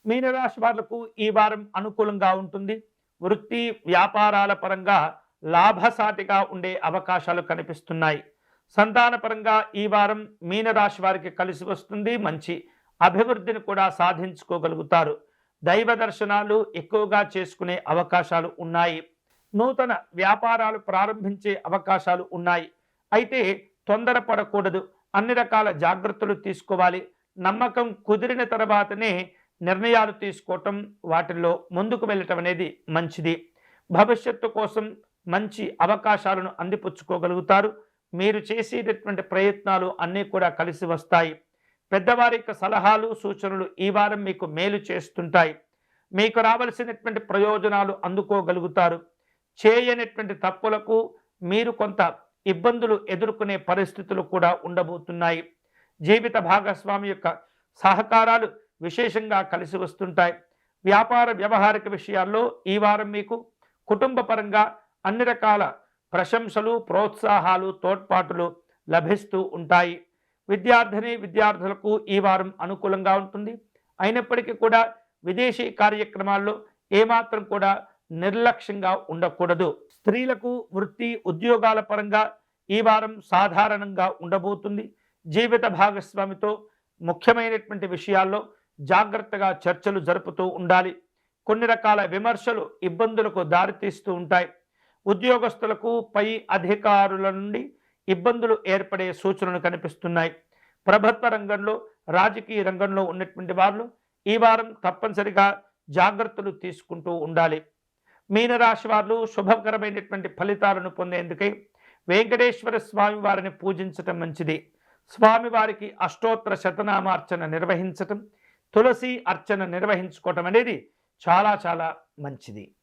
మీనరాశి వాళ్లకు ఈ వారం అనుకూలంగా ఉంటుంది. వృత్తి వ్యాపారాల పరంగా లాభసాటిగా ఉండే అవకాశాలు కనిపిస్తున్నాయి. సంతానపరంగా ఈ వారం మీనరాశి వారికి కలిసి వస్తుంది. మంచి అభివృద్ధిని కూడా సాధించుకోగలుగుతారు. దైవ దర్శనాలు ఎక్కువగా చేసుకునే అవకాశాలు ఉన్నాయి. నూతన వ్యాపారాలు ప్రారంభించే అవకాశాలు ఉన్నాయి. అయితే తొందరపడకూడదు. అన్ని రకాల జాగ్రత్తలు తీసుకోవాలి. నమ్మకం కుదిరిన తర్వాతనే నిర్ణయాలు తీసుకోవటం, వాటిల్లో ముందుకు వెళ్ళటం అనేది మంచిది. భవిష్యత్తు కోసం మంచి అవకాశాలను అందిపుచ్చుకోగలుగుతారు. మీరు చేసేటటువంటి ప్రయత్నాలు అన్నీ కూడా కలిసి వస్తాయి. పెద్దవారి యొక్క సలహాలు సూచనలు ఈ వారం మీకు మేలు చేస్తుంటాయి. మీకు రావలసినటువంటి ప్రయోజనాలు అందుకోగలుగుతారు. చేయనటువంటి తప్పులకు మీరు కొంత ఇబ్బందులు ఎదుర్కొనే పరిస్థితులు కూడా ఉండబోతున్నాయి. జీవిత భాగస్వామి యొక్క సహకారాలు విశేషంగా కలిసి వస్తుంటాయి. వ్యాపార వ్యవహారిక విషయాల్లో ఈ వారం మీకు కుటుంబ పరంగా అన్ని రకాల ప్రశంసలు, ప్రోత్సాహాలు, తోడ్పాటులు లభిస్తూ ఉంటాయి. విద్యార్థులకు ఈ వారం అనుకూలంగా ఉంటుంది. అయినప్పటికీ కూడా విదేశీ కార్యక్రమాల్లో ఏమాత్రం కూడా నిర్లక్ష్యంగా ఉండకూడదు. స్త్రీలకు వృత్తి ఉద్యోగాల పరంగా ఈ వారం సాధారణంగా ఉండబోతుంది. జీవిత భాగస్వామితో ముఖ్యమైనటువంటి విషయాల్లో జాగ్రత్తగా చర్చలు జరుపుతూ ఉండాలి. కొన్ని రకాల విమర్శలు ఇబ్బందులకు దారితీస్తూ ఉంటాయి. ఉద్యోగస్తులకు పై అధికారుల నుండి ఇబ్బందులు ఏర్పడే సూచనలు కనిపిస్తున్నాయి. ప్రభుత్వ రంగంలో, రాజకీయ రంగంలో ఉన్నటువంటి వారు ఈ వారం తప్పనిసరిగా జాగ్రత్తలు తీసుకుంటూ ఉండాలి. మీనరాశి వారు శుభకరమైనటువంటి ఫలితాలను పొందేందుకై వెంకటేశ్వర స్వామి వారిని పూజించటం మంచిది. స్వామివారికి అష్టోత్తర శతనామార్చన నిర్వహించటం, తులసి అర్చన నిర్వహించుకోవటం అనేది చాలా చాలా మంచిది.